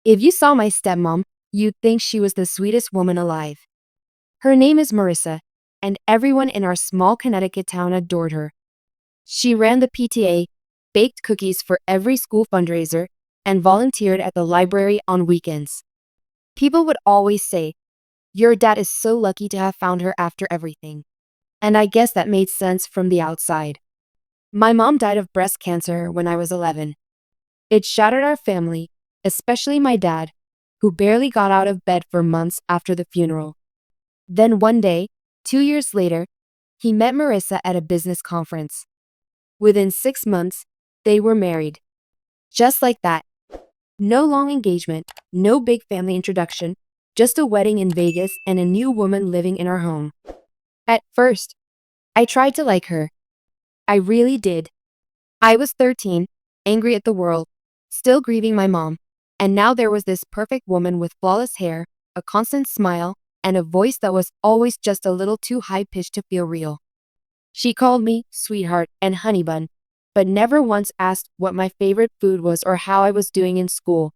If you saw my stepmom, you'd think she was the sweetest woman alive. Her name is Marissa, and everyone in our small Connecticut town adored her. She ran the PTA, baked cookies for every school fundraiser, and volunteered at the library on weekends. People would always say, "Your dad is so lucky to have found her after everything." And I guess that made sense from the outside. My mom died of breast cancer when I was 11. It shattered our family, especially my dad, who barely got out of bed for months after the funeral. Then one day, 2 years later, he met Marissa at a business conference. Within 6 months, they were married. Just like that. No long engagement, no big family introduction, just a wedding in Vegas and a new woman living in our home. At first, I tried to like her. I really did. I was 13, angry at the world, still grieving my mom, and now there was this perfect woman with flawless hair, a constant smile, and a voice that was always just a little too high-pitched to feel real. She called me sweetheart and honey bun, but never once asked what my favorite food was or how I was doing in school.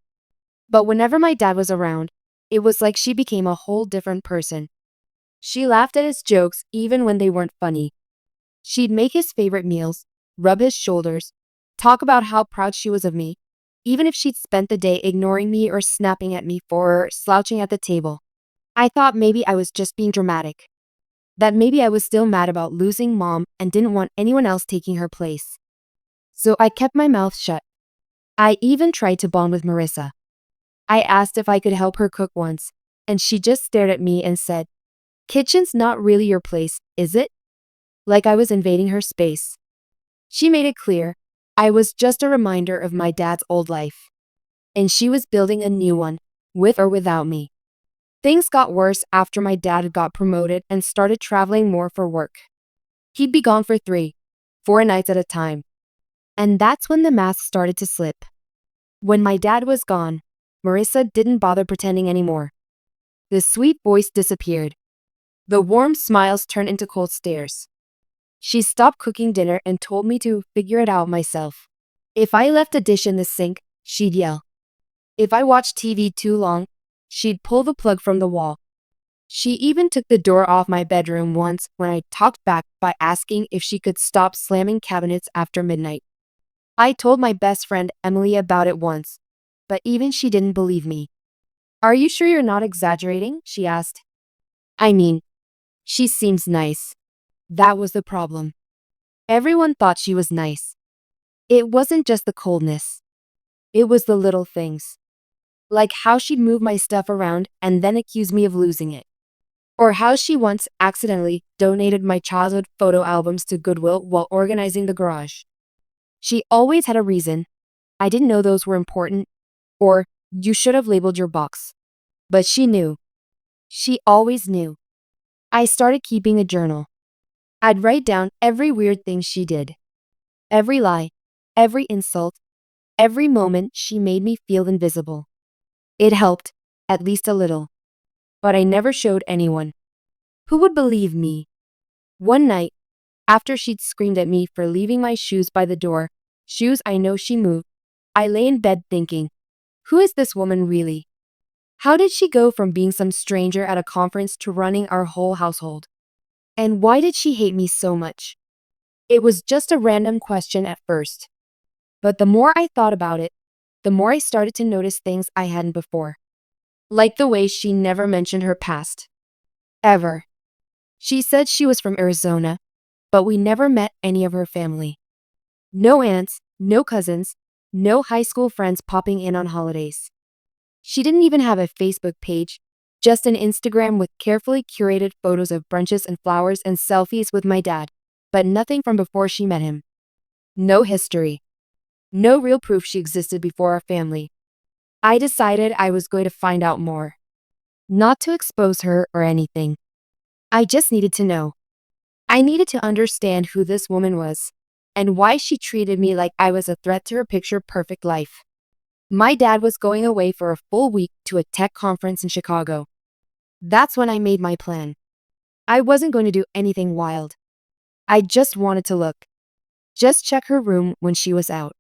But whenever my dad was around, it was like she became a whole different person. She laughed at his jokes even when they weren't funny. She'd make his favorite meals, rub his shoulders, talk about how proud she was of me, even if she'd spent the day ignoring me or snapping at me for slouching at the table. I thought maybe I was just being dramatic. That maybe I was still mad about losing mom and didn't want anyone else taking her place. So I kept my mouth shut. I even tried to bond with Marissa. I asked if I could help her cook once, and she just stared at me and said, "Kitchen's not really your place, is it?" Like I was invading her space. She made it clear, I was just a reminder of my dad's old life. And she was building a new one, with or without me. Things got worse after my dad got promoted and started traveling more for work. He'd be gone for 3, 4 nights at a time. And that's when the mask started to slip. When my dad was gone, Marissa didn't bother pretending anymore. The sweet voice disappeared. The warm smiles turned into cold stares. She stopped cooking dinner and told me to figure it out myself. If I left a dish in the sink, she'd yell. If I watched TV too long, she'd pull the plug from the wall. She even took the door off my bedroom once when I talked back by asking if she could stop slamming cabinets after midnight. I told my best friend Emily about it once, but even she didn't believe me. "Are you sure you're not exaggerating?" she asked. I mean, she seems nice. That was the problem. Everyone thought she was nice. It wasn't just the coldness. It was the little things. Like how she'd move my stuff around and then accuse me of losing it. Or how she once accidentally donated my childhood photo albums to Goodwill while organizing the garage. She always had a reason. I didn't know those were important. Or, "You should have labeled your box." But she knew. She always knew. I started keeping a journal. I'd write down every weird thing she did. Every lie, every insult, every moment she made me feel invisible. It helped, at least a little. But I never showed anyone. Who would believe me? One night, after she'd screamed at me for leaving my shoes by the door, shoes I know she moved, I lay in bed thinking, who is this woman really? How did she go from being some stranger at a conference to running our whole household? And why did she hate me so much? It was just a random question at first. But the more I thought about it, the more I started to notice things I hadn't before. Like the way she never mentioned her past. Ever. She said she was from Arizona, but we never met any of her family. No aunts, no cousins, no high school friends popping in on holidays. She didn't even have a Facebook page, just an Instagram with carefully curated photos of brunches and flowers and selfies with my dad, but nothing from before she met him. No history. No real proof she existed before our family. I decided I was going to find out more. Not to expose her or anything. I just needed to know. I needed to understand who this woman was, and why she treated me like I was a threat to her picture-perfect life. My dad was going away for a full week to a tech conference in Chicago. That's when I made my plan. I wasn't going to do anything wild. I just wanted to look. Just check her room when she was out.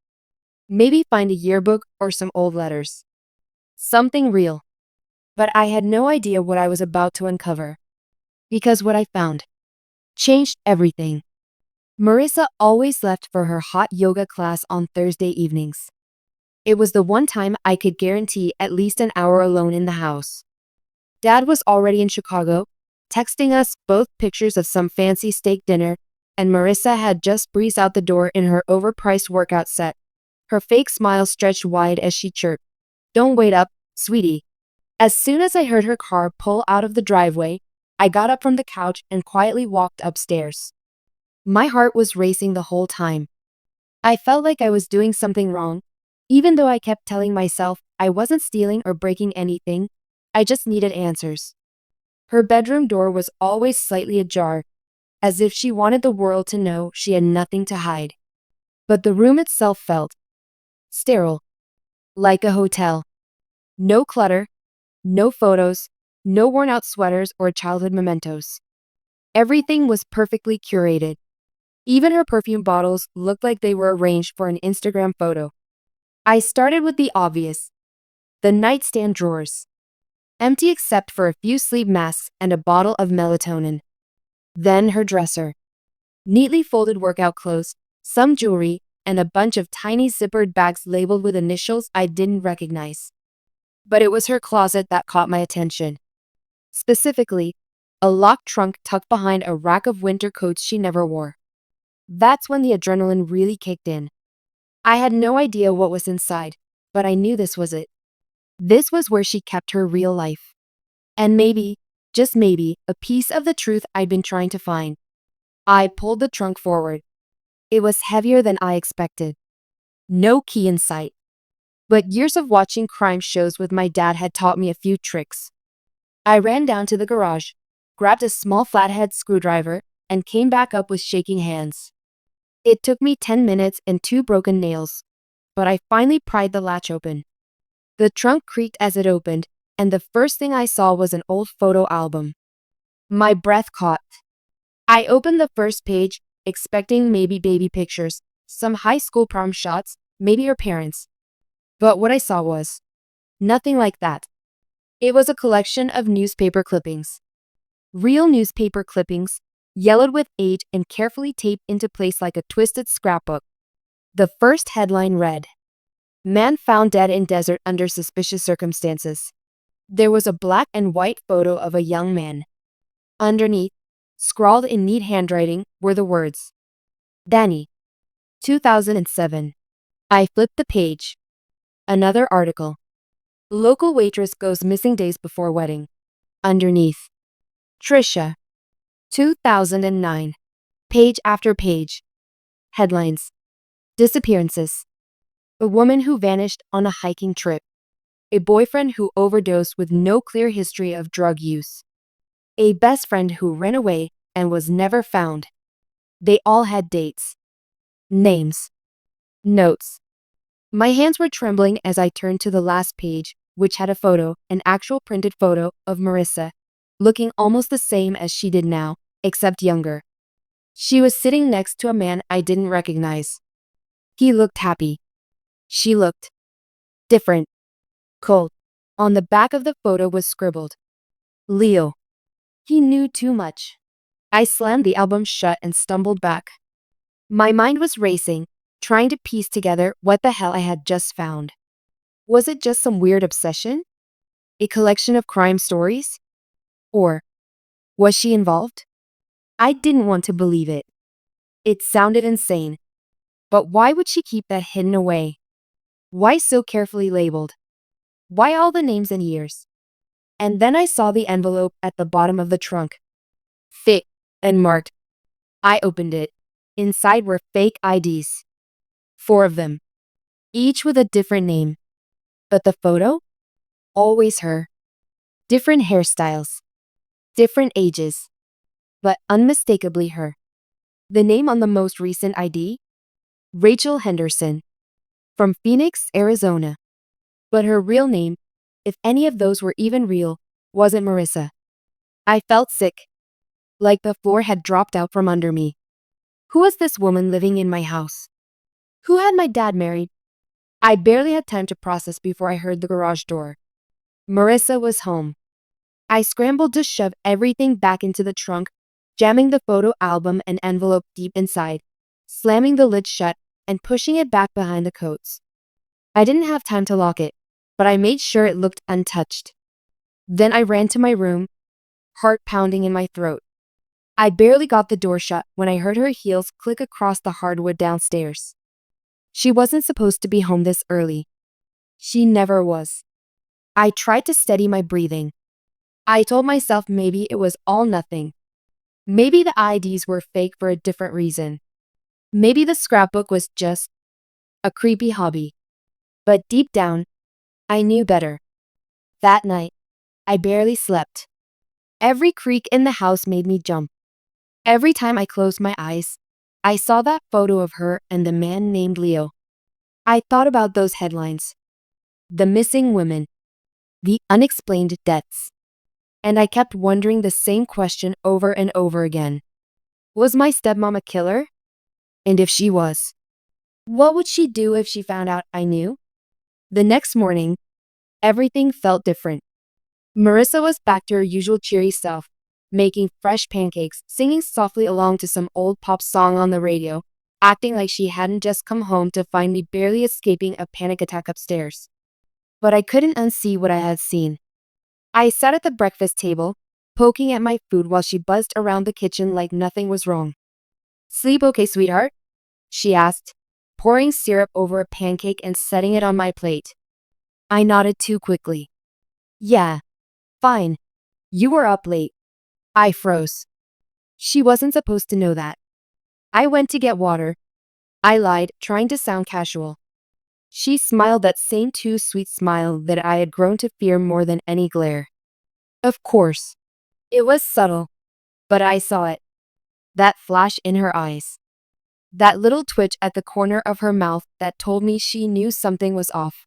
Maybe find a yearbook or some old letters. Something real. But I had no idea what I was about to uncover. Because what I found changed everything. Marissa always left for her hot yoga class on Thursday evenings. It was the one time I could guarantee at least an hour alone in the house. Dad was already in Chicago, texting us both pictures of some fancy steak dinner, and Marissa had just breezed out the door in her overpriced workout set. Her fake smile stretched wide as she chirped, "Don't wait up, sweetie." As soon as I heard her car pull out of the driveway, I got up from the couch and quietly walked upstairs. My heart was racing the whole time. I felt like I was doing something wrong, even though I kept telling myself I wasn't stealing or breaking anything. I just needed answers. Her bedroom door was always slightly ajar, as if she wanted the world to know she had nothing to hide. But the room itself felt sterile, like a hotel. No clutter, no photos, no worn-out sweaters or childhood mementos. Everything was perfectly curated. Even her perfume bottles looked like they were arranged for an Instagram photo. I started with the obvious. The nightstand drawers. Empty except for a few sleep masks and a bottle of melatonin. Then her dresser. Neatly folded workout clothes, some jewelry, and a bunch of tiny zippered bags labeled with initials I didn't recognize. But it was her closet that caught my attention. Specifically, a locked trunk tucked behind a rack of winter coats she never wore. That's when the adrenaline really kicked in. I had no idea what was inside, but I knew this was it. This was where she kept her real life. And maybe, just maybe, a piece of the truth I'd been trying to find. I pulled the trunk forward. It was heavier than I expected. No key in sight. But years of watching crime shows with my dad had taught me a few tricks. I ran down to the garage, grabbed a small flathead screwdriver, and came back up with shaking hands. It took me 10 minutes and 2 broken nails, but I finally pried the latch open. The trunk creaked as it opened, and the first thing I saw was an old photo album. My breath caught. I opened the first page, expecting maybe baby pictures, some high school prom shots, maybe her parents. But what I saw was nothing like that. It was a collection of newspaper clippings. Real newspaper clippings, yellowed with age and carefully taped into place like a twisted scrapbook. The first headline read, "Man found dead in desert under suspicious circumstances." There was a black and white photo of a young man. Underneath, scrawled in neat handwriting, were the words, "Danny, 2007. I flipped the page. Another article. Local waitress goes missing days before wedding. Underneath, Trisha, 2009. Page after page. Headlines. Disappearances. A woman who vanished on a hiking trip. A boyfriend who overdosed with no clear history of drug use. A best friend who ran away and was never found. They all had dates. Names. Notes. My hands were trembling as I turned to the last page, which had a photo, an actual printed photo, of Marissa, looking almost the same as she did now, except younger. She was sitting next to a man I didn't recognize. He looked happy. She looked different. Cold. On the back of the photo was scribbled, "Leo." He knew too much. I slammed the album shut and stumbled back. My mind was racing, trying to piece together what the hell I had just found. Was it just some weird obsession? A collection of crime stories? Or was she involved? I didn't want to believe it. It sounded insane. But why would she keep that hidden away? Why so carefully labeled? Why all the names and years? And then I saw the envelope at the bottom of the trunk. Thick and marked. I opened it. Inside were fake IDs. 4 of them. Each with a different name. But the photo? Always her. Different hairstyles. Different ages. But unmistakably her. The name on the most recent ID? Rachel Henderson. From Phoenix, Arizona. But her real name, if any of those were even real, wasn't Marissa. I felt sick. Like the floor had dropped out from under me. Who was this woman living in my house? Who had my dad married? I barely had time to process before I heard the garage door. Marissa was home. I scrambled to shove everything back into the trunk, jamming the photo album and envelope deep inside, slamming the lid shut, and pushing it back behind the coats. I didn't have time to lock it, but I made sure it looked untouched. Then I ran to my room, heart pounding in my throat. I barely got the door shut when I heard her heels click across the hardwood downstairs. She wasn't supposed to be home this early. She never was. I tried to steady my breathing. I told myself maybe it was all nothing. Maybe the IDs were fake for a different reason. Maybe the scrapbook was just a creepy hobby. But deep down, I knew better. That night, I barely slept. Every creak in the house made me jump. Every time I closed my eyes, I saw that photo of her and the man named Leo. I thought about those headlines. The missing women. The unexplained deaths. And I kept wondering the same question over and over again. Was my stepmom a killer? And if she was, what would she do if she found out I knew? The next morning, everything felt different. Marissa was back to her usual cheery self, making fresh pancakes, singing softly along to some old pop song on the radio, acting like she hadn't just come home to find me barely escaping a panic attack upstairs. But I couldn't unsee what I had seen. I sat at the breakfast table, poking at my food while she buzzed around the kitchen like nothing was wrong. "Sleep okay, sweetheart?" she asked, pouring syrup over a pancake and setting it on my plate. I nodded too quickly. "Yeah, fine. You were up late." I froze. She wasn't supposed to know that. "I went to get water." I lied, trying to sound casual. She smiled that same too sweet smile that I had grown to fear more than any glare. Of course. It was subtle, but I saw it. That flash in her eyes. That little twitch at the corner of her mouth that told me she knew something was off.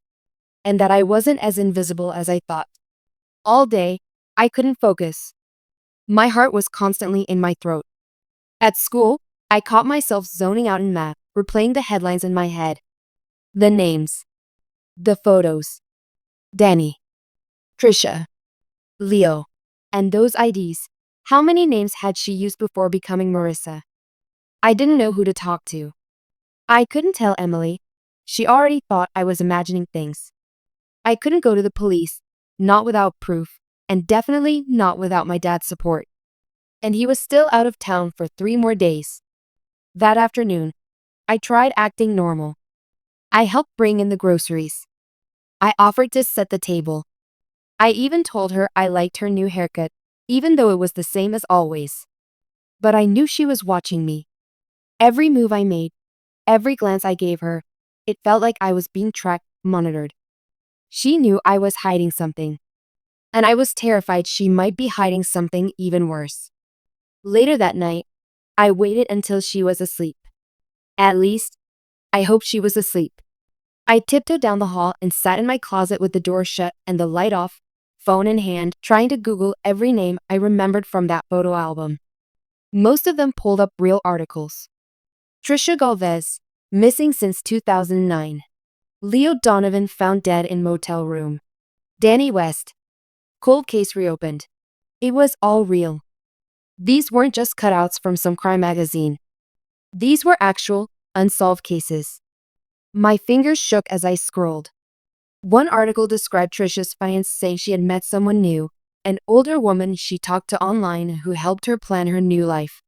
And that I wasn't as invisible as I thought. All day, I couldn't focus. My heart was constantly in my throat. At school, I caught myself zoning out in math, replaying the headlines in my head. The names. The photos. Danny. Trisha. Leo. And those IDs. How many names had she used before becoming Marissa? I didn't know who to talk to. I couldn't tell Emily. She already thought I was imagining things. I couldn't go to the police, not without proof, and definitely not without my dad's support. And he was still out of town for 3 more days. That afternoon, I tried acting normal. I helped bring in the groceries. I offered to set the table. I even told her I liked her new haircut, even though it was the same as always. But I knew she was watching me. Every move I made, every glance I gave her, it felt like I was being tracked, monitored. She knew I was hiding something. And I was terrified she might be hiding something even worse. Later that night, I waited until she was asleep. At least, I hoped she was asleep. I tiptoed down the hall and sat in my closet with the door shut and the light off, phone in hand, trying to Google every name I remembered from that photo album. Most of them pulled up real articles. Trisha Galvez, missing since 2009. Leo Donovan found dead in motel room. Danny West, cold case reopened. It was all real. These weren't just cutouts from some crime magazine. These were actual, unsolved cases. My fingers shook as I scrolled. One article described Trisha's fiance saying she had met someone new, an older woman she talked to online who helped her plan her new life.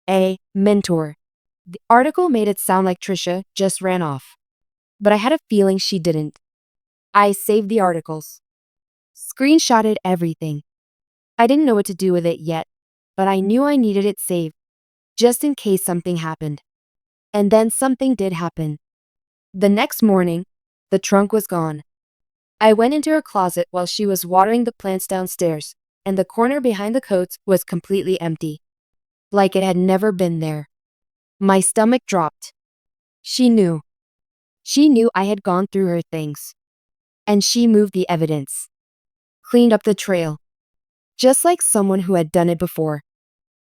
A mentor. The article made it sound like Trisha just ran off. But I had a feeling she didn't. I saved the articles. Screenshotted everything. I didn't know what to do with it yet, but I knew I needed it saved, just in case something happened. And then something did happen. The next morning, the trunk was gone. I went into her closet while she was watering the plants downstairs, and the corner behind the coats was completely empty. Like it had never been there. My stomach dropped. She knew. She knew I had gone through her things. And she moved the evidence. Cleaned up the trail. Just like someone who had done it before.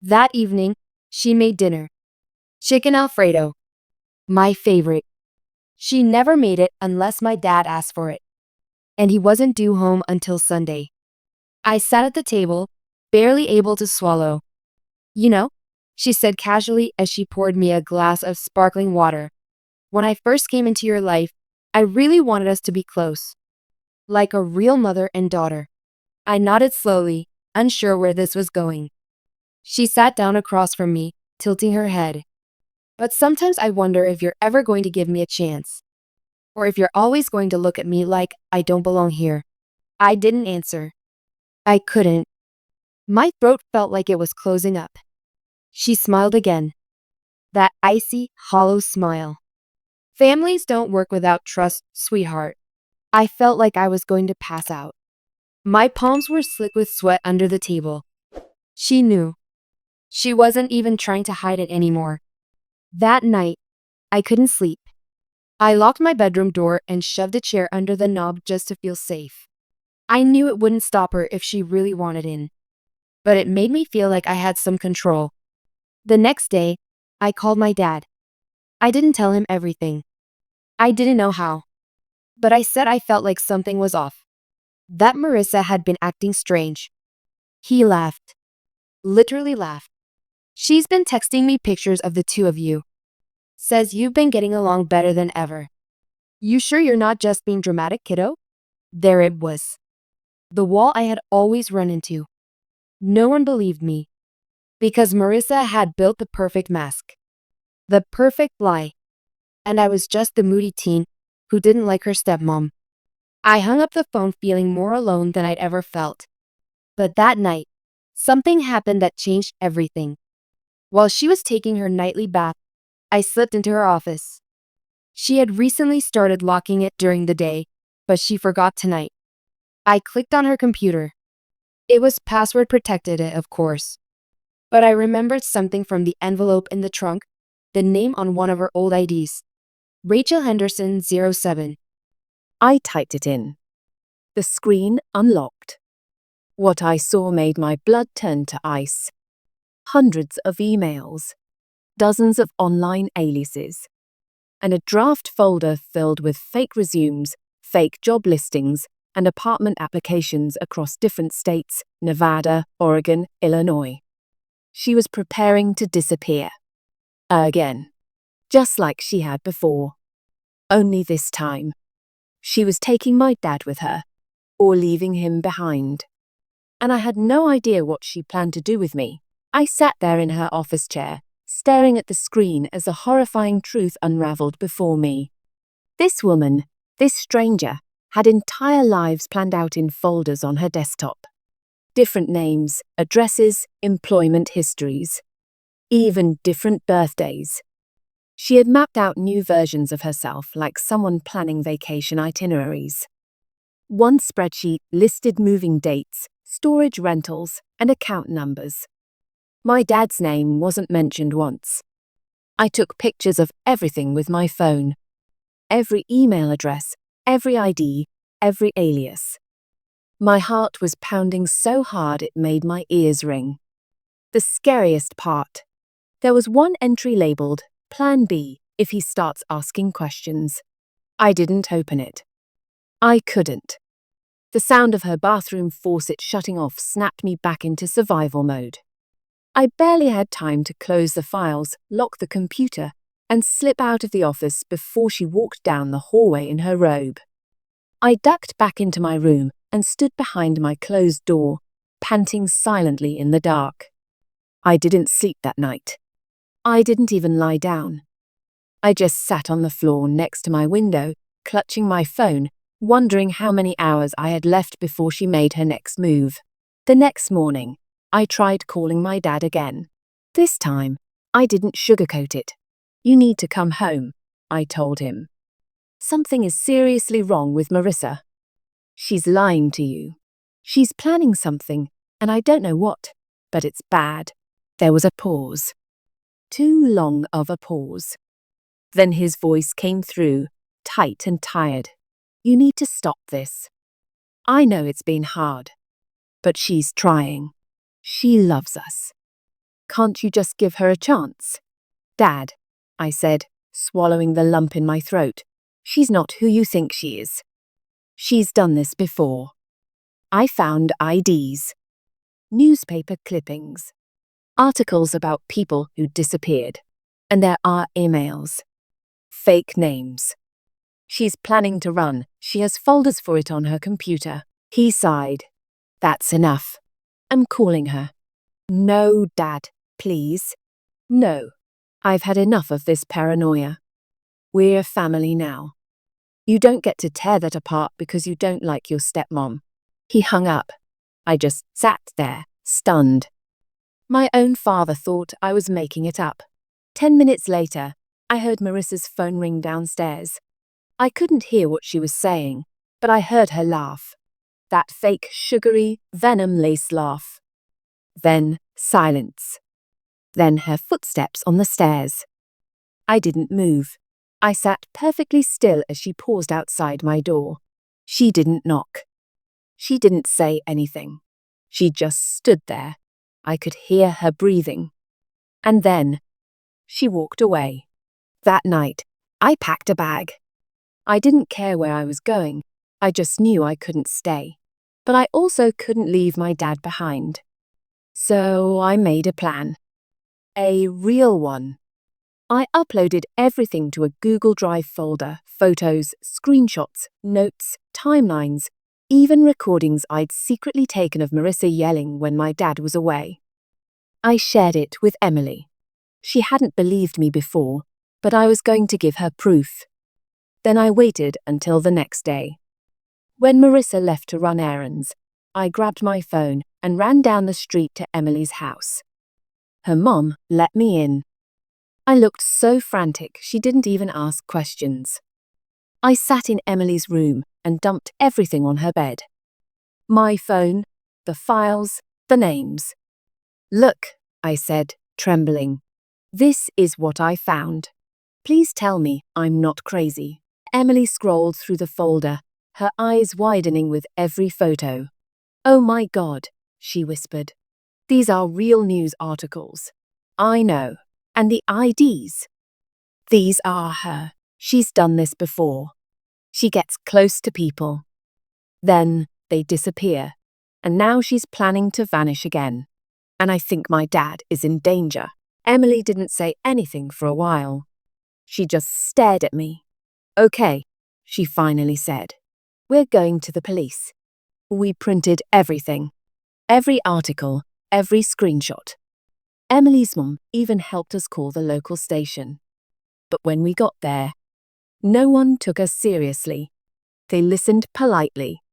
That evening, she made dinner. Chicken Alfredo. My favorite. She never made it unless my dad asked for it. and he wasn't due home until Sunday. I sat at the table, barely able to swallow. You know, she said casually as she poured me a glass of sparkling water. When I first came into your life, I really wanted us to be close, like a real mother and daughter. I nodded slowly, unsure where this was going. She sat down across from me, tilting her head. But sometimes I wonder if you're ever going to give me a chance, or if you're always going to look at me like I don't belong here. I didn't answer. I couldn't. My throat felt like it was closing up. She smiled again. That icy, hollow smile. Families don't work without trust, sweetheart. I felt like I was going to pass out. My palms were slick with sweat under the table. She knew. She wasn't even trying to hide it anymore. That night, I couldn't sleep. I locked my bedroom door and shoved a chair under the knob just to feel safe. I knew it wouldn't stop her if she really wanted in, but it made me feel like I had some control. The next day, I called my dad. I didn't tell him everything. I didn't know how. But I said I felt like something was off. That Marissa had been acting strange. He laughed. Literally laughed. She's been texting me pictures of the two of you. Says you've been getting along better than ever. You sure you're not just being dramatic, kiddo? There it was. The wall I had always run into. No one believed me. Because Marissa had built the perfect mask. The perfect lie. And I was just the moody teen who didn't like her stepmom. I hung up the phone feeling more alone than I'd ever felt. But that night, something happened that changed everything. While she was taking her nightly bath, I slipped into her office. She had recently started locking it during the day, but she forgot tonight. I clicked on her computer. It was password protected, of course. But I remembered something from the envelope in the trunk, the name on one of her old IDs. Rachel Henderson 07. I typed it in. The screen unlocked. What I saw made my blood turn to ice. Hundreds of emails, dozens of online aliases, and a draft folder filled with fake resumes, fake job listings, and apartment applications across different states, Nevada, Oregon, Illinois. She was preparing to disappear. Again. Just like she had before. Only this time, she was taking my dad with her, or leaving him behind. And I had no idea what she planned to do with me. I sat there in her office chair, staring at the screen as the horrifying truth unraveled before me. This woman, this stranger, had entire lives planned out in folders on her desktop. Different names, addresses, employment histories. Even different birthdays. She had mapped out new versions of herself like someone planning vacation itineraries. One spreadsheet listed moving dates, storage rentals, and account numbers. My dad's name wasn't mentioned once. I took pictures of everything with my phone. Every email address, every ID, every alias. My heart was pounding so hard it made my ears ring. The scariest part. There was one entry labeled Plan B if he starts asking questions. I didn't open it. I couldn't. The sound of her bathroom faucet shutting off snapped me back into survival mode. I barely had time to close the files, lock the computer, and slip out of the office before she walked down the hallway in her robe. I ducked back into my room and stood behind my closed door, panting silently in the dark. I didn't sleep that night. I didn't even lie down. I just sat on the floor next to my window, clutching my phone, wondering how many hours I had left before she made her next move. The next morning, I tried calling my dad again. This time, I didn't sugarcoat it. You need to come home, I told him. Something is seriously wrong with Marissa. She's lying to you. She's planning something, and I don't know what, but it's bad. There was a pause. Too long of a pause. Then his voice came through, tight and tired. You need to stop this. I know it's been hard, but she's trying. She loves us. Can't you just give her a chance? Dad, I said, swallowing the lump in my throat. She's not who you think she is. She's done this before. I found IDs, newspaper clippings, articles about people who disappeared, and there are emails, fake names. She's planning to run. She has folders for it on her computer. He sighed. That's enough. I'm calling her. No, Dad, please. No. I've had enough of this paranoia. We're family now. You don't get to tear that apart because you don't like your stepmom. He hung up. I just sat there, stunned. My own father thought I was making it up. 10 minutes later, I heard Marissa's phone ring downstairs. I couldn't hear what she was saying, but I heard her laugh. That fake, sugary, venom-laced laugh. Then silence. Then her footsteps on the stairs. I didn't move. I sat perfectly still as she paused outside my door. She didn't knock. She didn't say anything. She just stood there. I could hear her breathing. And then she walked away. That night, I packed a bag. I didn't care where I was going. I just knew I couldn't stay. But I also couldn't leave my dad behind. So I made a plan. A real one. I uploaded everything to a Google Drive folder, photos, screenshots, notes, timelines, even recordings I'd secretly taken of Marissa yelling when my dad was away. I shared it with Emily. She hadn't believed me before, but I was going to give her proof. Then I waited until the next day. When Marissa left to run errands, I grabbed my phone and ran down the street to Emily's house. Her mom let me in. I looked so frantic she didn't even ask questions. I sat in Emily's room and dumped everything on her bed. My phone, the files, the names. Look, I said, trembling. This is what I found. Please tell me I'm not crazy. Emily scrolled through the folder, her eyes widening with every photo. Oh my God, she whispered. These are real news articles. I know. And the IDs. These are her. She's done this before. She gets close to people. Then they disappear. And now she's planning to vanish again. And I think my dad is in danger. Emily didn't say anything for a while. She just stared at me. Okay, she finally said. We're going to the police. We printed everything. Every article, every screenshot. Emily's mum even helped us call the local station. But when we got there, no one took us seriously. They listened politely.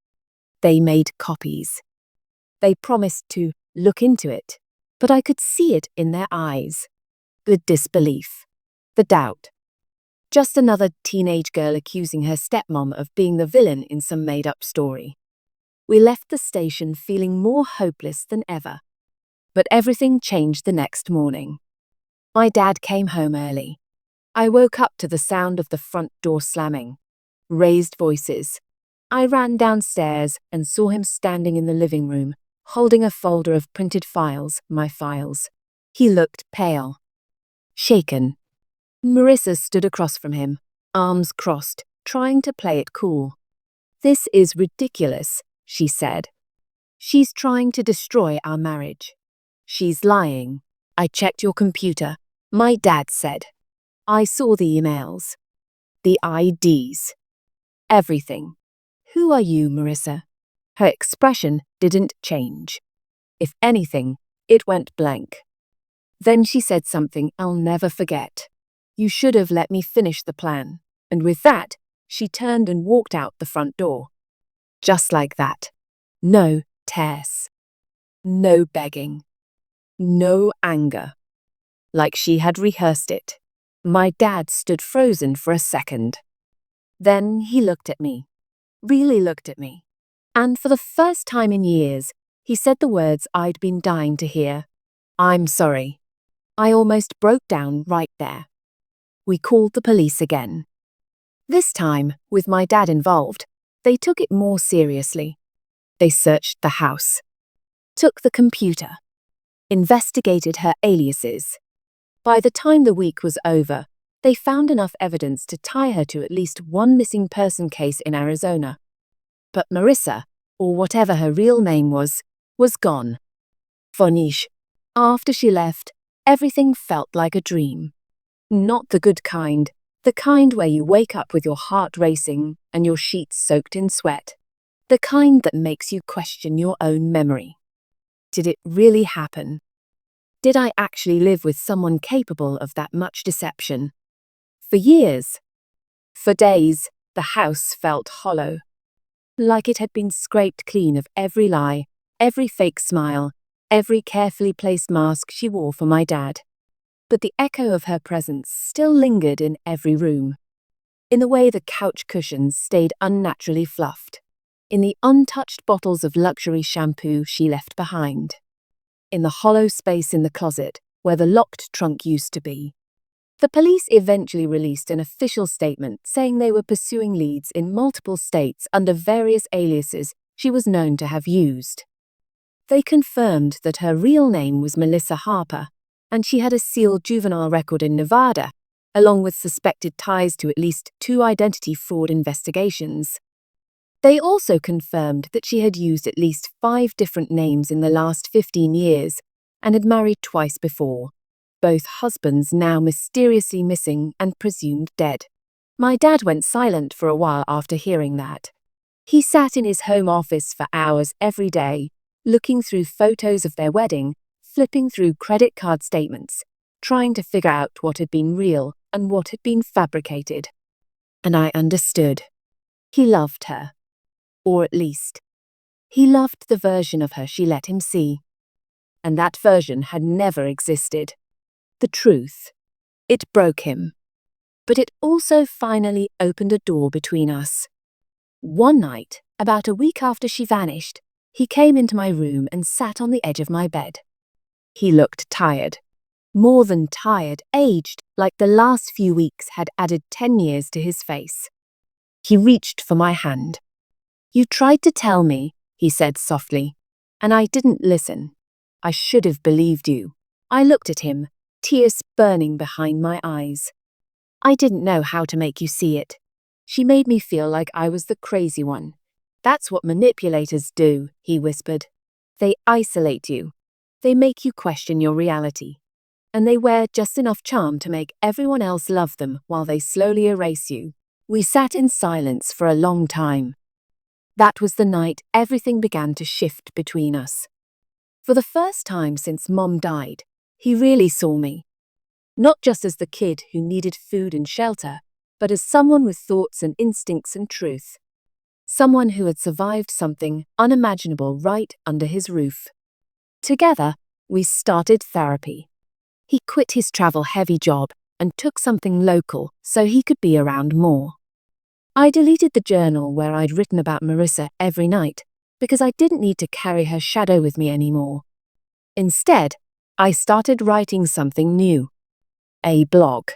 They made copies. They promised to look into it, but I could see it in their eyes. The disbelief, the doubt. Just another teenage girl accusing her stepmom of being the villain in some made-up story. We left the station feeling more hopeless than ever. But everything changed the next morning. My dad came home early. I woke up to the sound of the front door slamming. Raised voices. I ran downstairs and saw him standing in the living room, holding a folder of printed files, my files. He looked pale. Shaken. Marissa stood across from him, arms crossed, trying to play it cool. This is ridiculous, she said. She's trying to destroy our marriage. She's lying. I checked your computer, my dad said. I saw the emails. The IDs. Everything. Who are you, Marissa? Her expression didn't change. If anything, it went blank. Then she said something I'll never forget. You should have let me finish the plan. And with that, she turned and walked out the front door. Just like that. No tears. No begging. No anger. Like she had rehearsed it. My dad stood frozen for a second. Then he looked at me. Really looked at me. And for the first time in years, he said the words I'd been dying to hear. I'm sorry. I almost broke down right there. We called the police again. This time, with my dad involved, they took it more seriously. They searched the house. Took the computer. Investigated her aliases. By the time the week was over, they found enough evidence to tie her to at least one missing person case in Arizona. but Marissa, or whatever her real name was gone. Vanish. After she left, everything felt like a dream. Not the good kind, the kind where you wake up with your heart racing and your sheets soaked in sweat. The kind that makes you question your own memory. Did it really happen? Did I actually live with someone capable of that much deception? For years, for days, the house felt hollow. Like it had been scraped clean of every lie, every fake smile, every carefully placed mask she wore for my dad. But the echo of her presence still lingered in every room. In the way the couch cushions stayed unnaturally fluffed. In the untouched bottles of luxury shampoo she left behind. In the hollow space in the closet where the locked trunk used to be. The police eventually released an official statement saying they were pursuing leads in multiple states under various aliases she was known to have used. They confirmed that her real name was Melissa Harper, and she had a sealed juvenile record in Nevada, along with suspected ties to at least 2 identity fraud investigations. They also confirmed that she had used at least 5 different names in the last 15 years and had married twice before, both husbands now mysteriously missing and presumed dead. My dad went silent for a while after hearing that. He sat in his home office for hours every day, looking through photos of their wedding, flipping through credit card statements, trying to figure out what had been real and what had been fabricated. And I understood. He loved her. Or at least, he loved the version of her she let him see. And that version had never existed. The truth. It broke him. But it also finally opened a door between us. One night, about a week after she vanished, he came into my room and sat on the edge of my bed. He looked tired. More than tired, aged, like the last few weeks had added 10 years to his face. He reached for my hand. "You tried to tell me," he said softly, "and I didn't listen. I should have believed you." I looked at him, tears burning behind my eyes. "I didn't know how to make you see it. She made me feel like I was the crazy one. That's what manipulators do," he whispered. "They isolate you. They make you question your reality. And they wear just enough charm to make everyone else love them while they slowly erase you." We sat in silence for a long time. That was the night everything began to shift between us. For the first time since Mom died, he really saw me. Not just as the kid who needed food and shelter, but as someone with thoughts and instincts and truth. Someone who had survived something unimaginable right under his roof. Together, we started therapy. He quit his travel-heavy job and took something local so he could be around more. I deleted the journal where I'd written about Marissa every night because I didn't need to carry her shadow with me anymore. Instead, I started writing something new. A blog.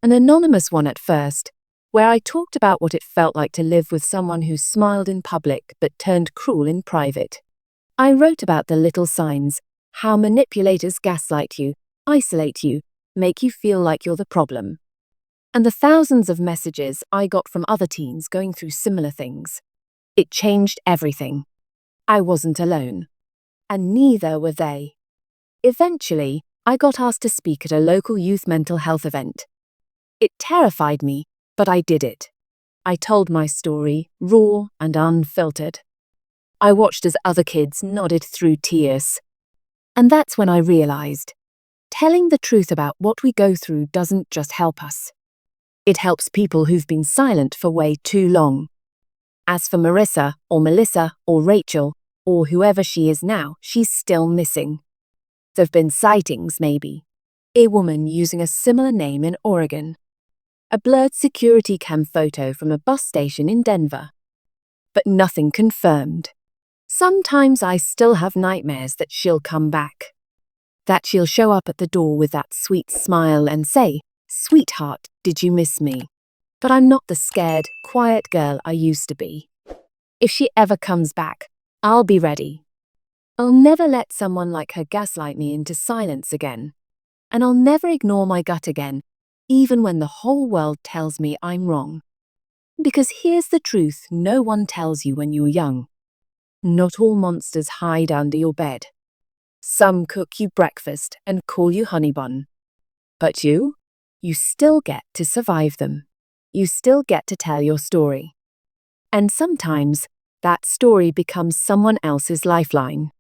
An anonymous one at first, where I talked about what it felt like to live with someone who smiled in public but turned cruel in private. I wrote about the little signs, how manipulators gaslight you, isolate you, make you feel like you're the problem. And the thousands of messages I got from other teens going through similar things. It changed everything. I wasn't alone. And neither were they. Eventually, I got asked to speak at a local youth mental health event. It terrified me, but I did it. I told my story, raw and unfiltered. I watched as other kids nodded through tears. And that's when I realized, telling the truth about what we go through doesn't just help us. It helps people who've been silent for way too long. As for Marissa, or Melissa, or Rachel, or whoever she is now, she's still missing. There've been sightings, maybe. A woman using a similar name in Oregon. A blurred security cam photo from a bus station in Denver. But nothing confirmed. Sometimes I still have nightmares that she'll come back. That she'll show up at the door with that sweet smile and say, "Sweetheart, did you miss me?" But I'm not the scared, quiet girl I used to be. If she ever comes back, I'll be ready. I'll never let someone like her gaslight me into silence again. And I'll never ignore my gut again, even when the whole world tells me I'm wrong. Because here's the truth no one tells you when you're young. Not all monsters hide under your bed. Some cook you breakfast and call you honey bun. But you still get to survive them. You still get to tell your story. And sometimes that story becomes someone else's lifeline.